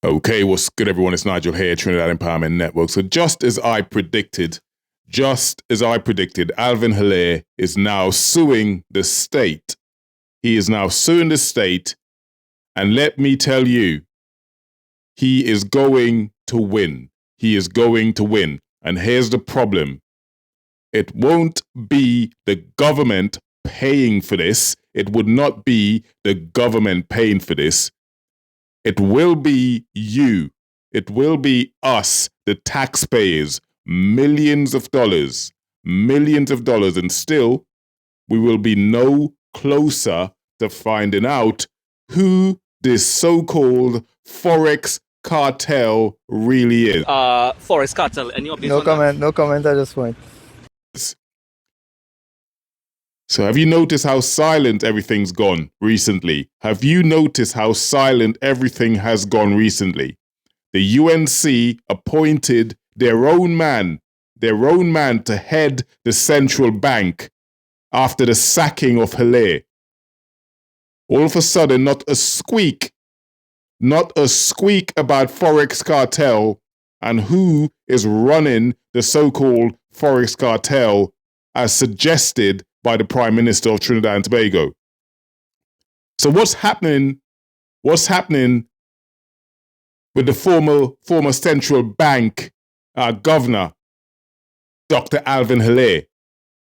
Okay, what's good, everyone? It's Nigel here, Trinidad Empowerment Network. So just as I predicted, Alvin Hilaire is now suing the state. He is now suing the state, and let me tell you, he is going to win. He is going to win. And here's the problem. It won't be the government paying for this. It would not be the government paying for this. It will be you. It will be us, the taxpayers, millions of dollars, and still we will be no closer to finding out who this so-called Forex cartel really is. Forex cartel, any updates No on comment, no comment at this point. So have you noticed how silent everything's gone recently? Have you noticed how silent everything has gone recently? The UNC appointed their own man to head the central bank after the sacking of Hilaire. All of a sudden, not a squeak about Forex cartel and who is running the so-called Forex cartel as suggested by the Prime Minister of Trinidad and Tobago. So what's happening with the former central bank governor, Dr. Alvin Hilaire?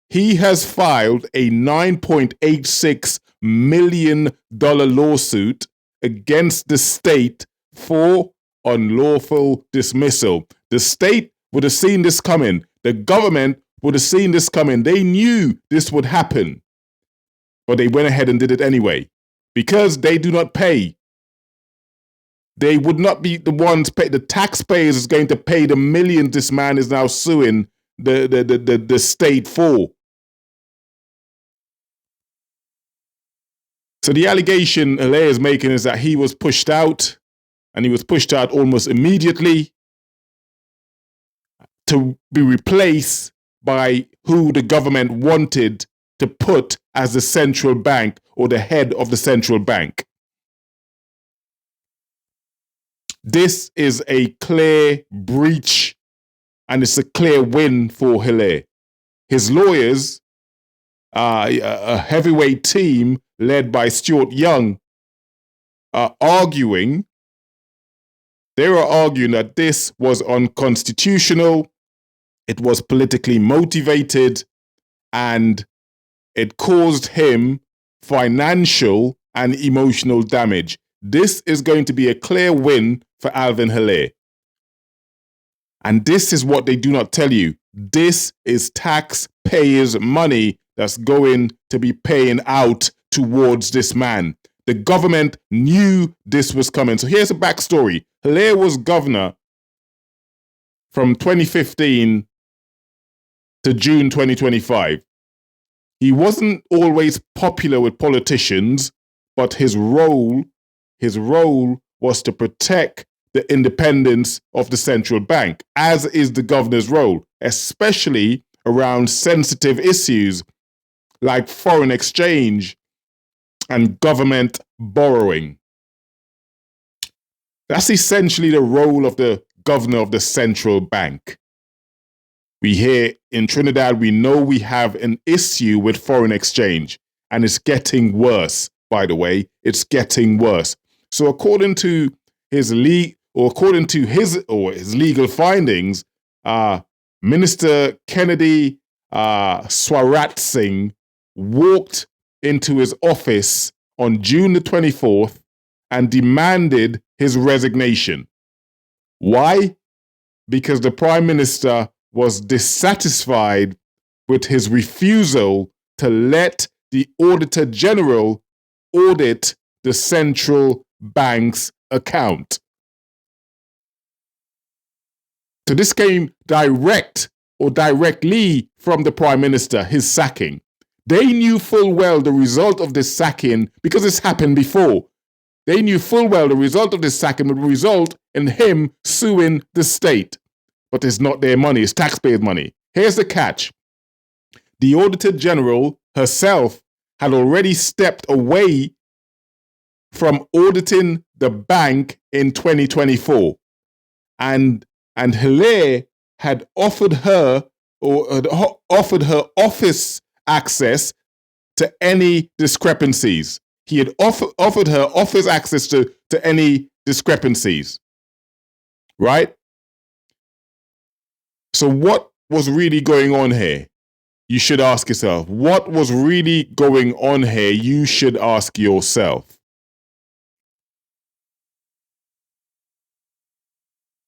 He has filed a $9.86 million lawsuit against the state for unlawful dismissal. The state would have seen this coming. The government would have seen this coming. They knew this would happen, but they went ahead and did it anyway because they do not pay. They would not be the ones pay. The taxpayers is going to pay the millions this man is now suing the state for. So the allegation Hilaire is making is that he was pushed out, and he was pushed out almost immediately to be replaced by who the government wanted to put as the central bank or the head of the central bank. This is a clear breach, and it's a clear win for Hilaire. His lawyers, a heavyweight team led by Stuart Young, are arguing. They are arguing that this was unconstitutional. It was politically motivated, and it caused him financial and emotional damage. This is going to be a clear win for Alvin Hilaire. And this is what they do not tell you. This is taxpayers' money that's going to be paying out towards this man. The government knew this was coming. So here's a backstory. Hilaire was governor from 2015 to June 2025. He wasn't always popular with politicians, but his role was to protect the independence of the central bank, as is the governor's role, especially around sensitive issues like foreign exchange and government borrowing. That's essentially the role of the governor of the central bank. We here in Trinidad, we know we have an issue with foreign exchange, and it's getting worse, by the way. It's getting worse. So according to his legal findings, Minister Kennedy Swarat Singh walked into his office on June the 24th and demanded his resignation. Why? Because the Prime Minister was dissatisfied with his refusal to let the Auditor General audit the central bank's account. So this came directly from the Prime Minister, his sacking. They knew full well the result of this sacking because it's happened before. They knew full well the result of this sacking would result in him suing the state. But it's not their money, it's taxpayers' money. Here's the catch. The Auditor General herself had already stepped away from auditing the bank in 2024. And Hilaire had offered her office access to any discrepancies. He had offered her office access to any discrepancies. Right? So what was really going on here? You should ask yourself. What was really going on here? You should ask yourself.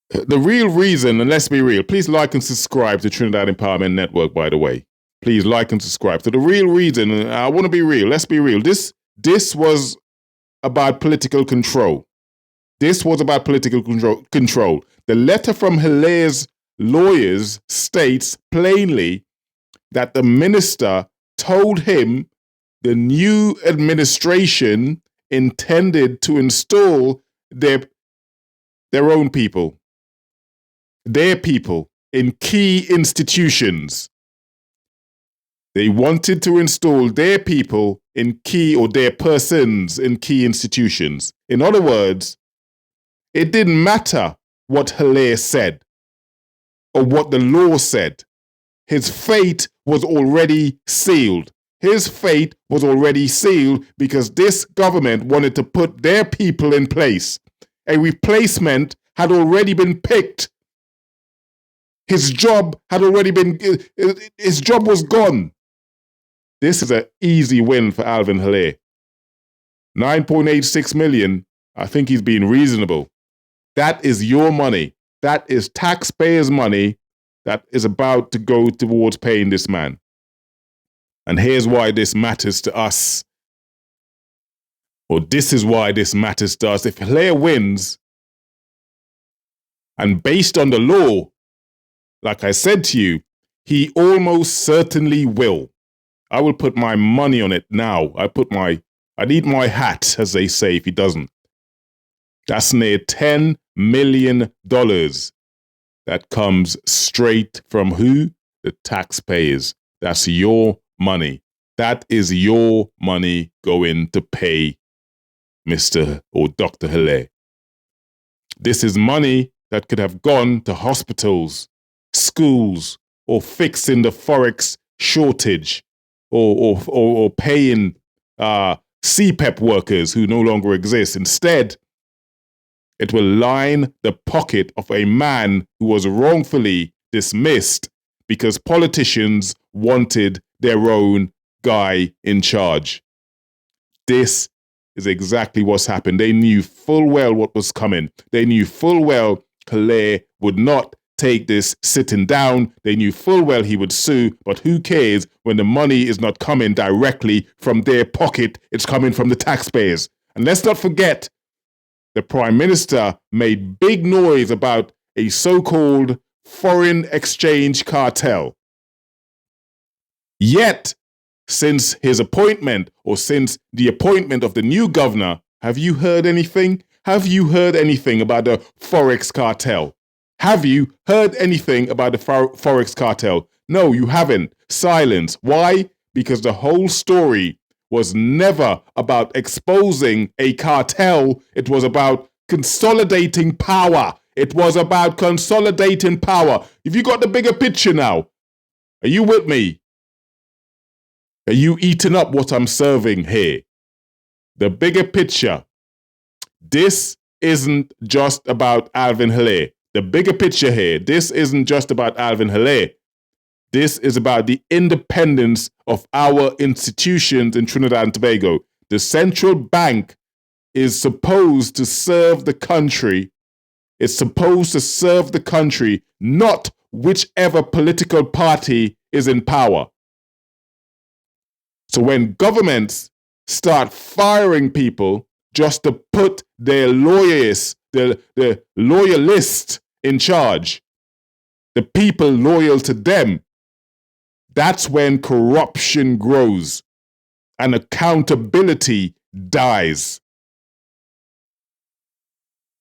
The real reason, and let's be real, please like and subscribe to Trinidad Empowerment Network, by the way. Please like and subscribe. So the real reason, and I want to be real, let's be real. This was about political control. This was about political control. The letter from Hilaire's lawyers states plainly that the minister told him the new administration intended to install their own people, their people in key institutions. They wanted to install their people in key, or their persons in key institutions. In other words, it didn't matter what Hilaire said or what the law said. His fate was already sealed. His fate was already sealed because this government wanted to put their people in place. A replacement had already been picked. His job was gone. This is an easy win for Alvin Hilaire. 9.86 million, I think he's being reasonable. That is your money. That is taxpayers' money that is about to go towards paying this man. And here's why this matters to us. Or this is why this matters to us. If Hilaire wins, and based on the law, like I said to you, he almost certainly will. I will put my money on it now. I need my hat, as they say, if he doesn't. That's near $10 million that comes straight from who? The taxpayers. That's your money. That is your money going to pay Mr. or Dr. Hilaire. This is money that could have gone to hospitals, schools, or fixing the forex shortage, or paying CPEP workers who no longer exist. Instead, it will line the pocket of a man who was wrongfully dismissed because politicians wanted their own guy in charge. This is exactly what's happened. They knew full well what was coming. They knew full well Hilaire would not take this sitting down. They knew full well he would sue, but who cares when the money is not coming directly from their pocket, it's coming from the taxpayers. And let's not forget, the Prime Minister made big noise about a so-called foreign exchange cartel. Yet, since his appointment, or since the appointment of the new governor, have you heard anything? Have you heard anything about the forex cartel? Have you heard anything about the forex cartel? No, you haven't. Silence. Why? Because the whole story was never about exposing a cartel. It was about consolidating power. It was about consolidating power. Have you got the bigger picture now? Are you with me? Are you eating up what I'm serving here? The bigger picture. This isn't just about Alvin Hilaire. The bigger picture here, this isn't just about Alvin Hilaire. This is about the independence of our institutions in Trinidad and Tobago. The central bank is supposed to serve the country. It's supposed to serve the country, not whichever political party is in power. So when governments start firing people just to put their lawyers, the loyalists in charge, the people loyal to them, that's when corruption grows and accountability dies.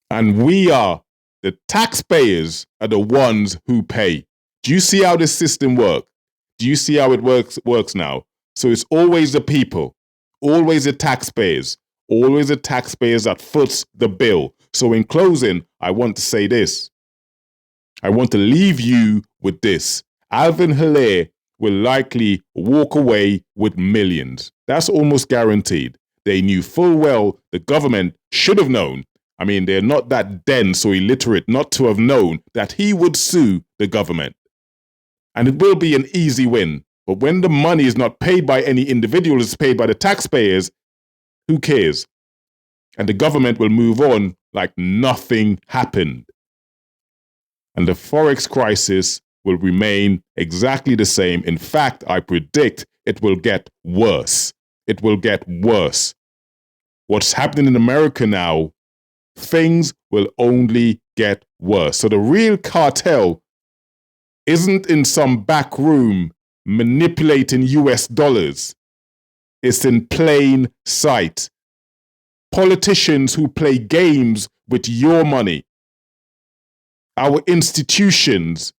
And the taxpayers are the ones who pay. Do you see how this system works? Do you see how it works now? So it's always the people, always the taxpayers, always the taxpayers that foots the bill. So in closing, I want to say this. I want to leave you with this. Alvin Hilaire will likely walk away with millions. That's almost guaranteed. They knew full well the government should have known. I mean, they're not that dense or illiterate not to have known that he would sue the government. And it will be an easy win. But when the money is not paid by any individual, it's paid by the taxpayers, who cares? And the government will move on like nothing happened. And the Forex crisis will remain exactly the same. In fact, I predict it will get worse. It will get worse. What's happening in America now, things will only get worse. So the real cartel isn't in some back room manipulating US dollars. It's in plain sight. Politicians who play games with your money. Our institutions,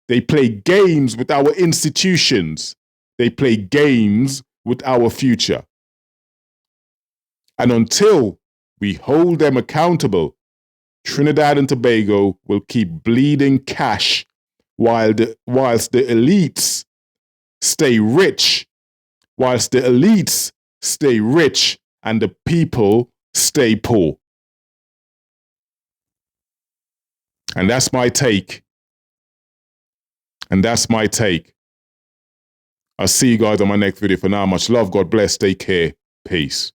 they play games with our institutions. They play games with our future. And until we hold them accountable, Trinidad and Tobago will keep bleeding cash whilst the elites stay rich, and the people stay poor. And that's my take. I'll see you guys on my next video. For now, much love. God bless. Take care. Peace.